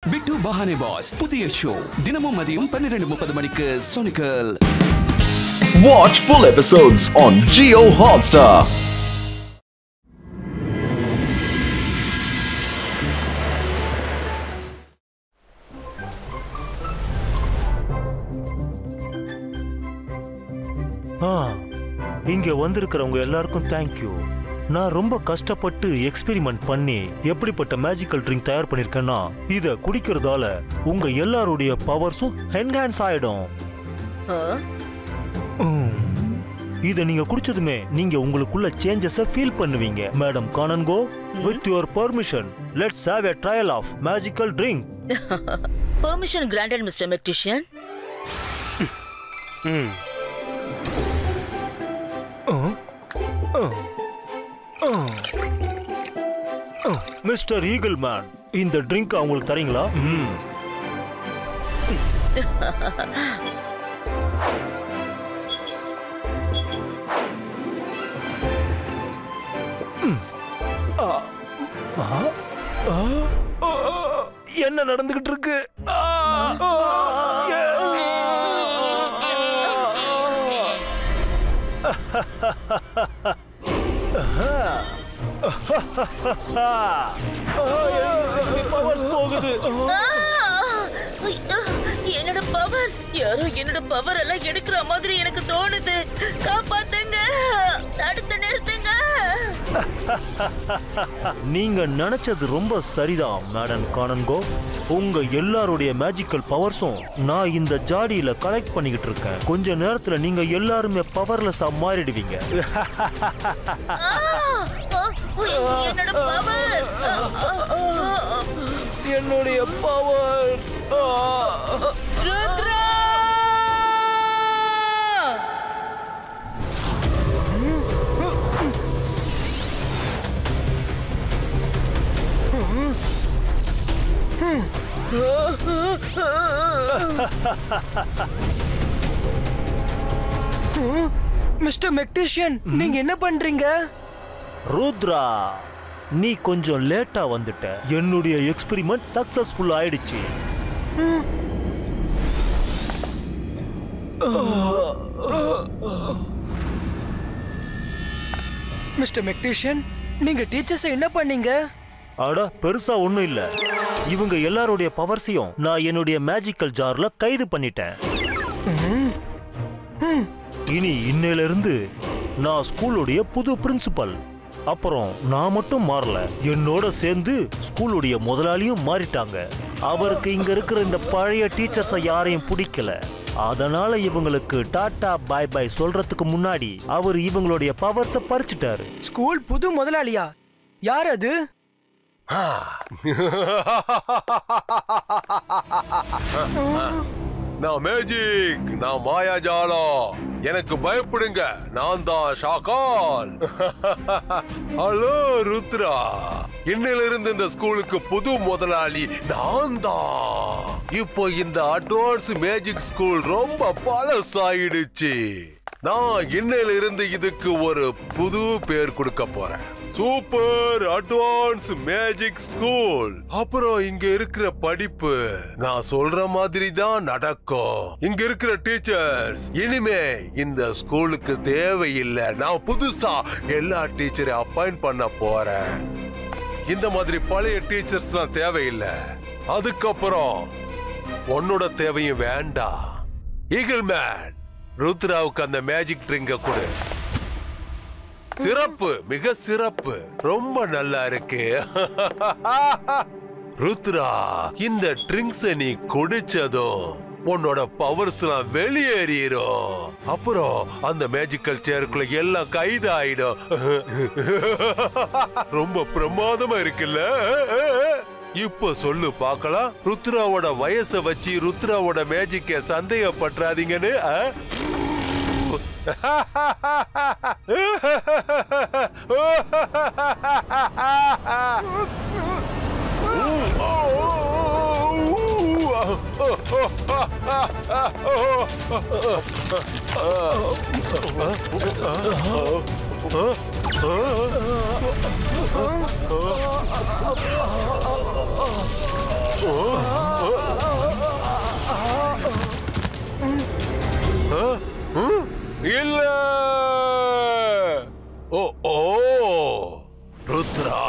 பிட்டு பஹானே pass புதிய show தினமும் மதியம் 12:30 மணிக்கு சோனிக்கல். Watch full episodes on Jio Hotstar. இங்க வந்திருக்கிறவங்க எல்லாருக்கும் தேங்க்யூ. நான் ரொம்ப கஷ்டப்பட்டு எக்ஸ்பெரிமெண்ட் பண்ணி எப்படிப்பட்ட மேஜிக்கல் ட்ரிங்க் தயார் பண்ணிருக்கேன்னா இத குடிக்கிறதால உங்க எல்லாருடைய பவர்ஸும் என்ஹான்ஸ் ஆயிடும். இத நீங்க குடிச்சதுமே நீங்க உங்களுக்குள்ள சேஞ்சஸை ஃபீல் பண்ணுவீங்க. மேடம் கானன்கோ, with your permission let's have a trial of magical drink. Permission granted mister magician. Mister eagle man, இந்த ட்ரிங்க் அவங்களுக்கு தரீங்களா? என்ன நடந்துகிட்டு இருக்கு? என்னோட பவர்ஸ் யாரோ என்னோட பவர் எல்லாம் எடுக்கிற மாதிரி எனக்கு தோணுது. காப்பாத்துங்க, தடுத்து நிறுத்துங்க. நீங்க நினைச்சது ரொம்ப சரிதான் மேடம் கானன்கோ. உங்க எல்லாருடைய மேஜிக்கல் பவர்ஸும் நான் இந்த ஜாடியில கலெக்ட் பண்ணிக்கிட்டு இருக்கேன். கொஞ்ச நேரத்துல நீங்க எல்லாருமே பவர்லெஸ்ஸா மாறிடுவீங்க. என்னோட பவர், என்னுடைய பவர்ஸ். ருத்ரா! மிஸ்டர் மெக்டிஷியன், நீங்க என்ன பண்றீங்க? ருத்ரா, நீ கொஞ்சம் லேட்டா வந்துட்ட. என்னுடைய எக்ஸ்பெரிமெண்ட் சக்சஸ்ஃபுல் ஆயிடுச்சு. மிஸ்டர் மெக்டிஷியன், நீங்க டீச்சர்ஸ் என்ன பண்ணீங்க? அட பெருசா ஒண்ணும் இல்ல. இவங்க எல்லாருடைய பவர்ஸையும் நான் என்னுடைய மேஜிக்கல் ஜார்ல கைது பண்ணிட்டேன். இனி இன்னையில இருந்து நான் ஸ்கூலுடைய புது பிரின்சிபல். அப்புறம் நான் மட்டும் மாறல, என்னோட சேர்ந்து ஸ்கூலுடைய முதலாளியும் மாறிட்டாங்க. அவருக்கு இங்க இருக்கிற இந்த பழைய டீச்சர்ஸை யாரையும் பிடிக்கல. அதனால இவங்களுக்கு டாடா பாய் பாய் சொல்றதுக்கு முன்னாடி அவர் இவங்களுடைய பவர்ஸை பறிச்சுட்டாரு. ஸ்கூல் புது முதலாளியா? யார் அது? நான் மேஜிக், நான் மாயாஜாலம். எனக்கு பயப்படுங்க, நான் தான் ஷாக்கால். ஹலோ ருத்ரா, இன்னிலிருந்து இந்த ஸ்கூலுக்கு புது முதலாளி நான் தான். இப்போ இந்த அட்வான்ஸ் மேஜிக் ஸ்கூல் ரொம்ப பழசாயிடுச்சு. நான் இன்னிலிருந்து இதுக்கு ஒரு புது பேர் கொடுக்க போறேன், சூப்பர் அட்வான்ஸ் மேஜிக் ஸ்கூல். அப்புறம் இங்க இருக்கிற படிப்பு நான் சொல்ற மாதிரி தான் நடக்கும். இங்க இருக்கிற டீச்சர்ஸ் இனிமே இந்த ஸ்கூலுக்கு தேவையில்லை. நான் புதுசா எல்லா டீச்சரையும் அப்பாயிண்ட் பண்ண போறேன். இந்த மாதிரி பழைய டீச்சர்ஸ்லாம் தேவையில்லை. அதுக்கப்புறம் உன்னோட தேவையும் வேண்டாம். ஈகிள் மேன், ருத்ராவுக்கு அந்த மேஜிக் ட்ரிங்க கொடு. சிறப்பு, மிக சிறப்பு, ரொம்ப நல்லா இருக்கு. ருத்ரா, இந்த ட்ரிங்க்ஸை நீ குடிச்சதும் உன்னோட பவர்ஸ் எல்லாம் வெளியேறிடும். அப்புறம் அந்த மேஜிக்கல் சேருக்குள்ள எல்லாம் கைது ஆயிடும். ரொம்ப பிரமாதமா இருக்குல்ல? இப்ப சொல்லு பார்க்கலாம், ருத்ராவோட வயசை வச்சு ருத்ராவோட மேஜிக்க சந்தேகப்படாதீங்கன்னு. இல்ல. ஓ ஓ ருத்ரா.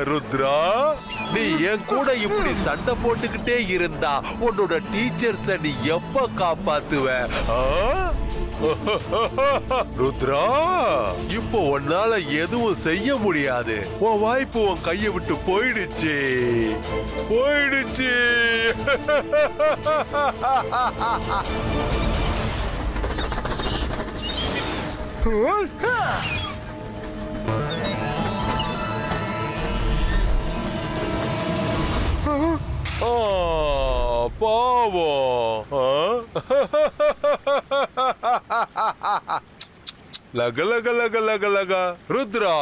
ருத்ரா, நீ என் கூட இப்படி சண்டை போட்டுக்கிட்டே இருந்தா உன்னோட டீச்சர்ஸ நீ எப்ப காப்பாத்துவ? ருத்ரா, இப்போ உன்னால எதுவும் செய்ய முடியாது. உன் வாய்ப்பு உன் கையை விட்டு போயிடுச்சு. பாவம். லக லக லக லக லக. ருத்ரா,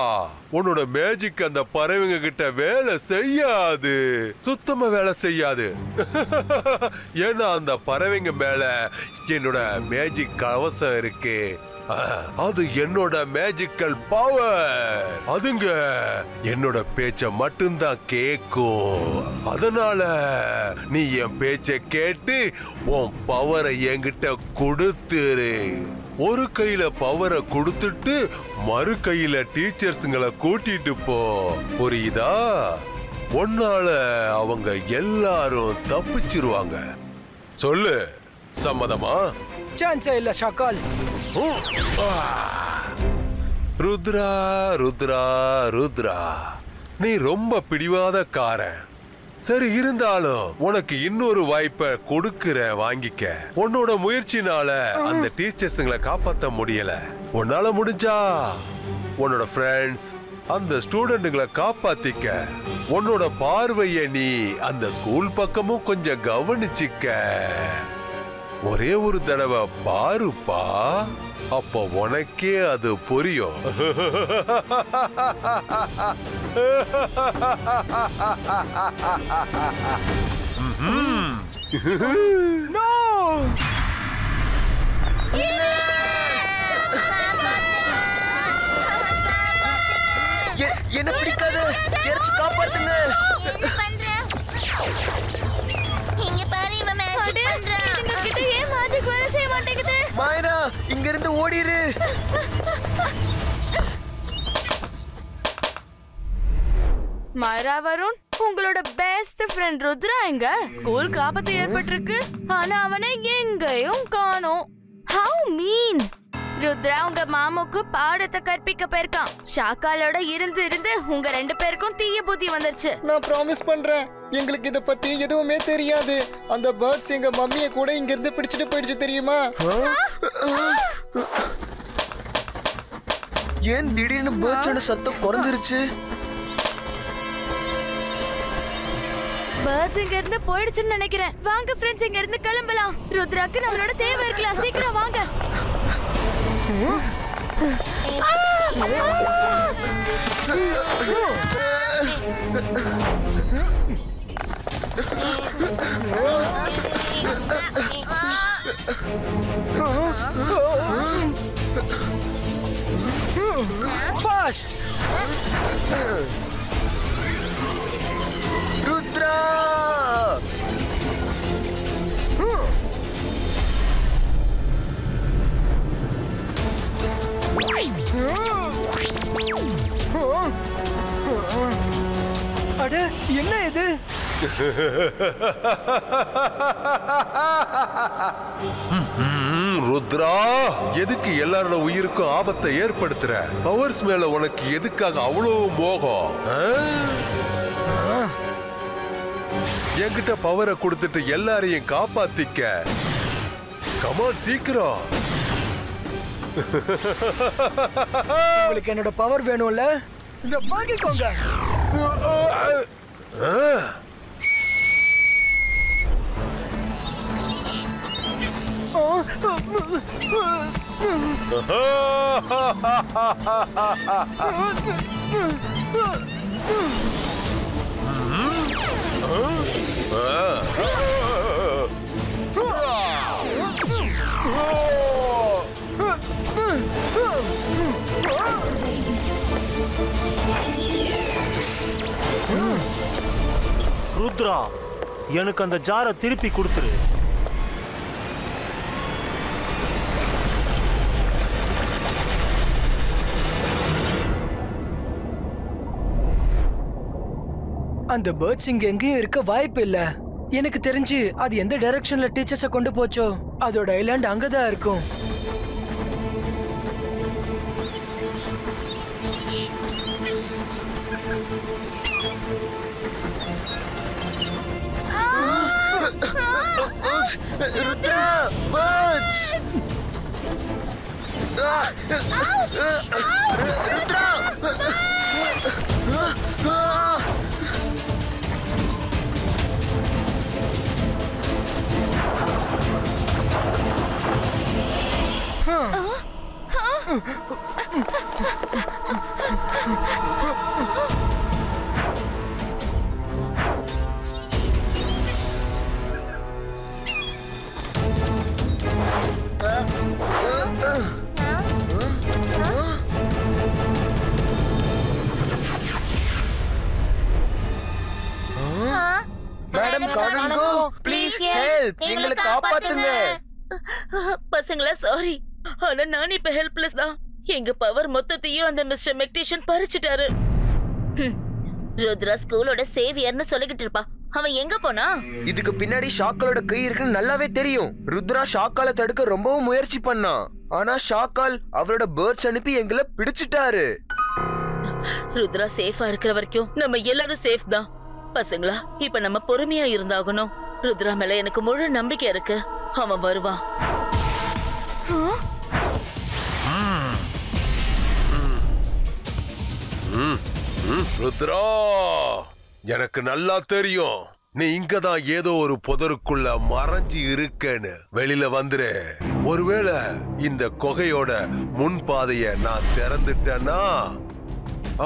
உன்னோட மேஜிக் அந்த பறவைங்க கிட்ட வேலை செய்யாது. சுத்தமா வேலை செய்யாது. ஏன்னா அந்த பறவைங்க மேல என்னோட மேஜிக் கவசம் இருக்கு. அது என்னோட மேஜிக்கல் பவர். அதுங்க என்னோட பேச்ச மட்டும்தான் கேக்கும். அதனால நீ என் பேச்ச கேட்டு உன் பவரை என்கிட்ட கொடுத்துரு. ஒரு கையில பவரை கொடுத்துட்டு மறு கையில டீச்சர்ஸுங்களை கூட்டிட்டு போ. புரியுதா? உன்னால அவங்க எல்லாரும் தப்பிச்சிருவாங்க. சொல்லு, சம்மதமா? சான்ஸே இல்ல ஷாக்கால். ருத்ரா ருத்ரா ருத்ரா, நீ ரொம்ப பிடிவாதக்காரன். சரி, இருந்தாலும் உனக்கு இன்னொரு வாய்ப்பை கொடுக்கிறேன், வாங்கிக்க. உன்னோட முயற்சினால அந்த டீச்சர்ஸுங்களை காப்பாற்ற முடியல. உன்னால முடிஞ்சா உன்னோட ஃப்ரெண்ட்ஸ் அந்த ஸ்டூடெண்ட்டுகளை காப்பாத்திக்க. உன்னோட பார்வைய நீ அந்த ஸ்கூல் பக்கமும் கொஞ்சம் கவனிச்சிக்க. ஒரே ஒரு தடவை பாருப்பா, அப்ப உனக்கே அது புரியும். என்ன பிடிக்காது, எரிச்சு காப்பாத்துங்க. மாயனா, இங்க இருந்து ஓடிரு. மாயரா, வருண், உங்களோட பெஸ்ட் ஃப்ரெண்ட் ருத்ரா எங்க? ஸ்கூலுக்கு ஆபத்து ஏற்பட்டிருக்கு, ஆனா அவனை எங்கேயும் காணோம். ஹவ் மீன். ருத்ரா உங்க மாமுக்கு பாடத்தை கற்பிக்க போயிருக்கான். ஷாக்காலோட இருந்து இருந்து உங்க 2 பேருக்கும் தீய புத்தி வந்துருச்சு. நான் ப்ராமிஸ் பண்றேன், எங்களுக்கு இத பத்தி எதுவுமே தெரியாது. அந்த பேர்ட்ஸ் எங்க மம்மியை கூட இங்க இருந்து பிடிச்சிட்டு போயிடுச்சு, தெரியுமா? ஏன் திடீர்னு பேர்ட்ஸோட சத்தம் குறைஞ்சிருச்சு? பேர்ட்ஸ் இங்க இருந்து போயிடுச்சுன்னு நினைக்கிறேன். வாங்க ஃப்ரெண்ட்ஸ், இங்க இருந்து கிளம்பலாம். ருத்ராக்கு நம்மளோட தேவை இருக்கலாம். சீக்கிரம் வாங்க. ஃபாஸ்ட் ருத்ரா. அட, என்ன இது? ருத்ரா, எதுக்கு எல்லாரோட உயிருக்கும் ஆபத்தை ஏற்படுத்துற? பவர்ஸ் மேல உனக்கு எதுக்காக அவ்வளவு மோகம்? என்கிட்ட பவரை கொடுத்துட்டு எல்லாரையும் காப்பாத்திக்க. கமான், சீக்கிரம். உங்களுக்கு என்னோட பவர் வேணும்ல, இத வாங்கிக்கோங்க. ருத்ரா, எனக்கு அந்த ஜாரை திருப்பி கொடுத்துரு. அந்த பேர்ட்ஸ் இங்க எங்கேயும் இருக்க வாய்ப்பு இல்ல. எனக்கு தெரிஞ்சு அது எந்த டைரக்ஷன்ல டீச்சர்ஸ கொண்டு போச்சோ அதோட ஐலாண்ட் அங்கதான் இருக்கும். ருத்ரா, birds! ருத்ரா! மேடம் கார்டன்கோ, ப்ளீஸ் ஹெல்ப், எங்களை காப்பாத்துங்க. பசங்களா சாரி, ஆனா நான் இப்ப ஹெல்ப்லெஸ் தான். எங்க பவர் மொத்தத்தையும் அந்த மிஸ்டர் மெக்டிஷன் பறிச்சிட்டாரு. ருத்ரா ஸ்கூலோட சேவியர்னு சொல்லிக்கிட்டு இருப்பா. அவன் எங்க போனா? இதுக்கு பின்னாடி ஷாக்காலோட கை இருக்குன்னு நல்லாவே தெரியும். ருத்ரா ஷாக்கால தடுக்க ரொம்பவும் முயற்சி பண்ணான். ஆனா ஷாக்கால் அவரோட பேர்ட்ஸ் அனுப்பி எங்களை பிடிச்சிட்டாரு. ருத்ரா சேஃபா இருக்கிற வரைக்கும் நம்ம எல்லாரும் சேஃப் தான். பசங்களா, இப்ப நம்ம பொறுமையா இருந்தாகணும். ருத்ரா மேல எனக்கு முழு நம்பிக்கை இருக்கு. அவன் வருவான். ருத்ரா, எனக்கு நல்லா தெரியும் நீ இங்கதான் ஏதோ ஒரு புதருக்குள்ள மறைஞ்சு இருக்கன்னு. வெளியில வந்துரு. ஒருவேளை இந்த குகையோட முன்பாதைய நான் திறந்துட்டேன்னா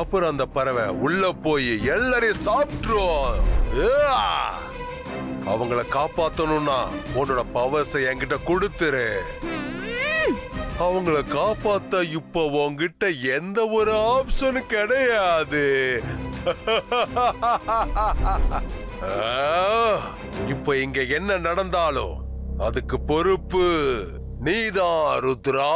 அப்புறம் அந்த பறவை உள்ள போய் எல்லாரையும் சாப்பிட்டுரும். அவங்கள காப்பாத்தணும்னா உன்னோட பவர்ஸை என்கிட்ட கொடுத்துரு. அவங்கள காப்பாத்த இப்ப உன்கிட்ட எந்த ஒரு ஆப்ஷனும் கிடையாது. இப்ப இங்க என்ன நடந்தாலும் அதுக்கு பொறுப்பு நீதான் ருத்ரா.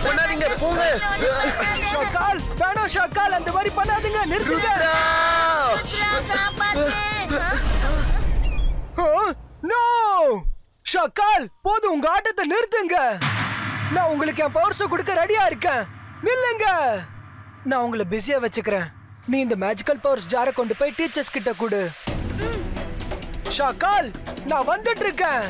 பண்ணாதீங்க, போங்க. ஷாக்கால், வேணாம் ஷாக்கால், அந்த மாதிரி பண்ணாதீங்க, நிறுத்துங்க. நோ ஷாக்கால், போதும், உங்க ஆட்டத்தை நிறுத்துங்க. நான் உங்களுக்கு என் பவர்ஸை கொடுக்க ரெடியா இருக்கேன். நில்லுங்க, நான் உங்களை பிஸியா வச்சுக்கிறேன். நீ இந்த மேஜிக்கல் பவர்ஸ் ஜாரை கொண்டு போய் டீச்சர்ஸ் கிட்ட கொடு. ஷாக்கால், நான் வந்துட்டு இருக்கேன்.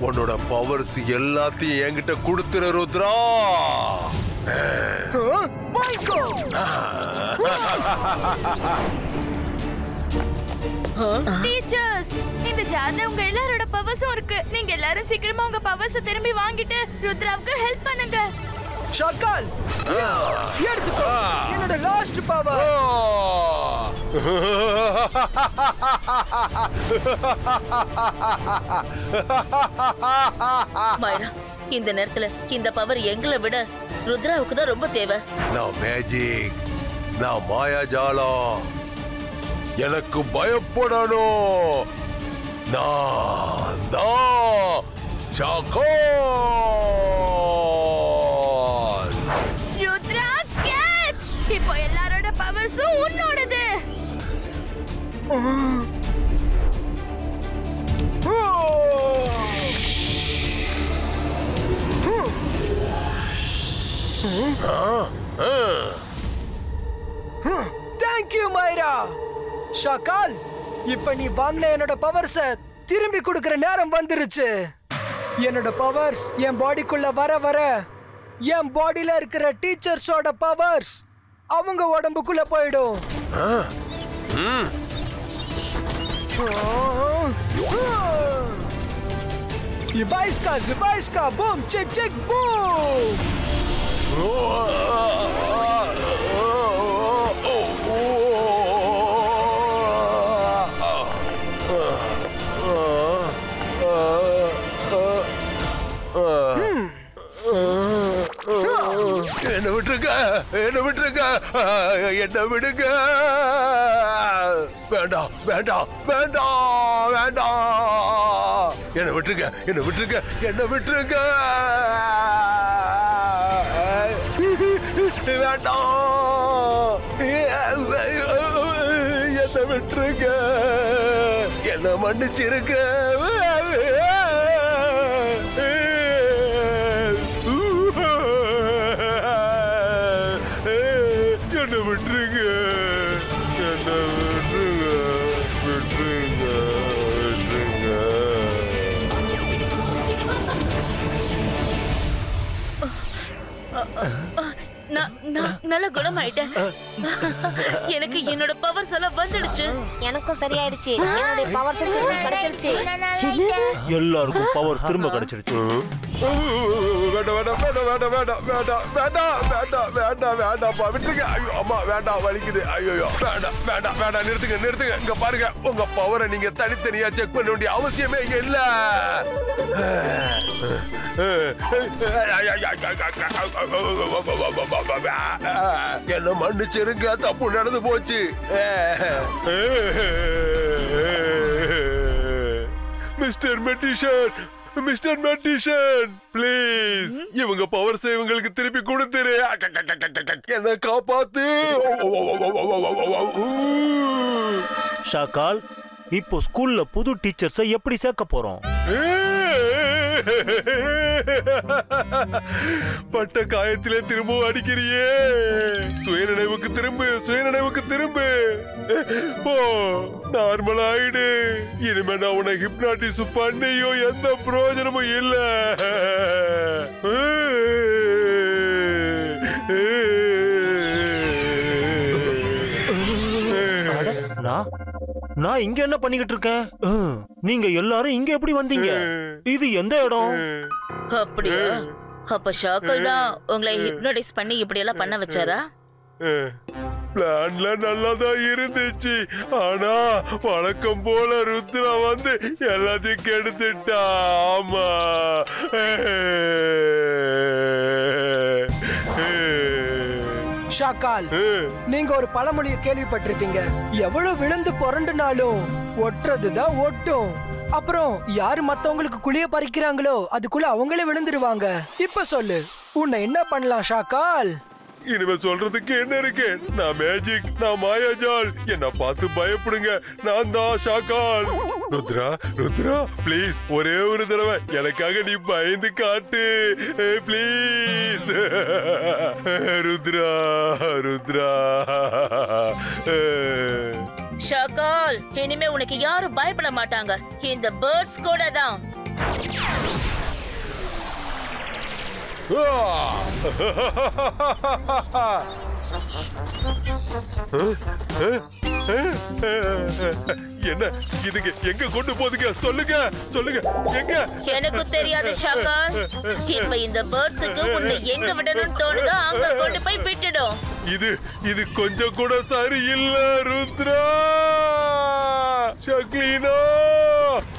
உன்னோட பவர்ஸ் எல்லாத்தையும் என்கிட்ட கொடுத்துற ருத்ரா. டீச்சர்ஸ், இந்த ஜார்ல உங்க எல்லாரோட பவர்ஸும் இருக்கு. நீங்க எல்லாரும் சீக்கிரமா உங்க பவர்ஸை திரும்பி வாங்கிட்டு ருத்ராவுக்கு ஹெல்ப் பண்ணுங்க. ஷாக்கால், எடுத்துக்கோ என்னோட லாஸ்ட் பவர். மைரா, இந்த நேரத்துல இந்த பவர் எங்களை விட ருத்ராவுக்கு தான் ரொம்ப தேவை. நான் மேஜிக், நான் மாயாஜாலம், எனக்கு பயப்படணும். நான் தான் ஷாக்கால். ருத்ரா கேட்ச்! இப்போ எல்லாரோட பவர்ஸும் உன்னோடது. தேங்க்யூ மைரா. ஷாக்கால், இப்ப நீ வாங்கின என்னோட பவர்ஸ திரும்பி கொடுக்கிற நேரம் வந்துருச்சு. என்னோட பவர்ஸ் என் பாடிக்குள்ள வர வர என் பாடியில இருக்கிற டீச்சர்ஸோட பவர்ஸ் அவங்க உடம்புக்குள்ள போயிடும். Zibaiska, boom, check, boom. என்ன விட்டுருங்க, என்ன விட்டுருங்க, என்ன விடுங்க. வேண்டாம் வேண்டாம் வேண்டாம் வேண்டாம், என்ன விட்டுருங்க, என்ன விட்டுருங்க, என்ன விட்டுருங்க. வேண்டாம், என்ன விட்டுருங்க, என்ன மன்னிச்சிருங்க. என்ன விட்டுருங்க, என்ன விட்டுருங்க, விட்டுருங்க, விட்டுருங்க. நல்ல குணமாயிட்டேன். எனக்கு என்னோட பவர்ஸ் எல்லாம் வந்துடுச்சு. எனக்கும் சரியாயிடுச்சு. என்னோட பவர்ஸ் கிடைச்சிருச்சு. எல்லாருக்கும் பவர் திரும்ப கிடைச்சிருச்சு. வேண்டாம் வேண்டாம் வேண்டாம் வேண்டாம் வேண்டாம் வேண்டாம் வேண்டாம் வேண்டாம் வேண்டாம்ப்பா, விட்டுருங்க. ஐயோ அம்மா, வேண்டாம், வலிக்குது. ஐயோ வேண்டாம் வேண்டாம் வேண்டாம், நிறுத்துங்க நிறுத்துங்க. இங்க பாருங்க, உங்க பவரை நீங்க தனித்தனியா செக் பண்ண வேண்டிய அவசியமே இங்க இல்ல. என்ன மன்னிச்சிருங்க, தப்பு நடந்து போச்சு. மிஸ்டர் மெட்டிஷன், மிஸ்டர் மெட்டிஷன், ப்ளீஸ் இவங்க பவர்ஸ் இவங்களுக்கு திருப்பி கொடுத்துரு. என்ன காப்பாத்து. ஷாக்கால், இப்போ ஸ்கூல்ல புது டீச்சர்ஸை எப்படி சேர்க்க போறோம்? பட்ட காயத்திலே திரும்பவும் அடிக்கிறியே. சுயநினைவுக்கு திரும்பு, சுயநினைவுக்கு திரும்பு. ஓ, நார்மல் ஆயிடு. இனிமே நான் உன்னை ஹிப்னாட்டிஸ் பண்ணியும் எந்த பிரயோஜனமும் இல்ல. நான் இங்க என்ன பண்ணிக்கிட்டு இருக்கேன்? நீங்க எல்லாரும் இங்க எப்படி வந்தீங்க? இது எந்த இடம்? அப்படியா? அப்ப ஷாக்கல் தான் உங்களை ஹிப்னோடைஸ் பண்ணி இப்படி எல்லாம் பண்ண வச்சாரா? பிளான்ல நல்லாதான் இருந்துச்சு. ஆனா வழக்கம் போல ருத்ரா வந்து எல்லாத்தையும் கெடுத்துட்டா. ஆமா, ஷாக்கால், நீங்க ஒரு பழமொழியை கேள்விப்பட்டிருப்பீங்க. எவ்வளவு விழுந்து புரண்டுனாலும் ஒட்டுறதுதான் ஒட்டும். அப்புறம் யாரு மத்தவங்களுக்கு குழிய பறிக்கிறாங்களோ அதுக்குள்ள அவங்களே விழுந்துருவாங்க. இப்ப சொல்லு, உன்னை என்ன பண்ணலாம் ஷாக்கால்? இனிமே சொல்றதுக்கு என்ன இருக்கு? நான் மேஜிக், நான் மாயாஜால். என்ன பார்த்து பயப்படுங்க. நான் தான் ஷாக்கால். ருத்ரா, ருத்ரா, ப்ளீஸ் ஒரே ஒரு தடவை எனக்காக நீ பயந்து காட்டு ப்ளீஸ். ருத்ரா, ருத்ரா. ஷாக்கால், இனிமே உனக்கு யாரும் பயப்பட மாட்டாங்க. இந்த பேர்ட்ஸ் கூட தான். என்ன இதுக்கு எங்க கொண்டு போதுங்க? சொல்லுங்க சொல்லுங்க, எங்க? எனக்கு தெரியாது ஷாக்கால். இப்ப இந்த பேர்ட்ஸுக்கு உன்னை எங்க விடணும்னு தோணுதோ அங்க கொண்டு போய் விட்டுடும். இது கொஞ்சம் கூட சரியில்லை ருத்ரா. ஷக்லீனா,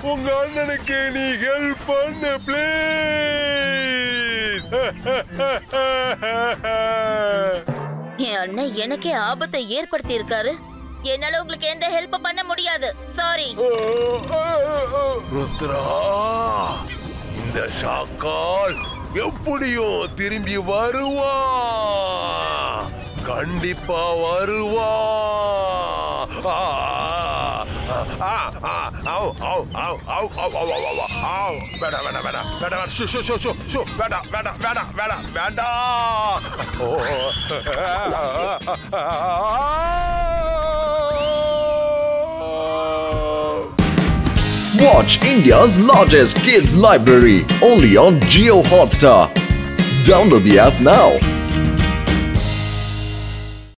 உங்க அண்ணனுக்கு நீ ஹெல்ப் பண்ணு ப்ளீஸ். என் அண்ணன் எனக்கே ஆபத்தை ஏற்படுத்தி இருக்காரு. என்னால உங்களுக்கு எந்த ஹெல்ப் பண்ண முடியாது. சாரி. ருத்ரா, இந்த ஷாக்கால் எப்படியும் திரும்பி வருவா. கண்டிப்பா வருவா. Watch India's largest kids library only on Jio Hotstar. Download the app now.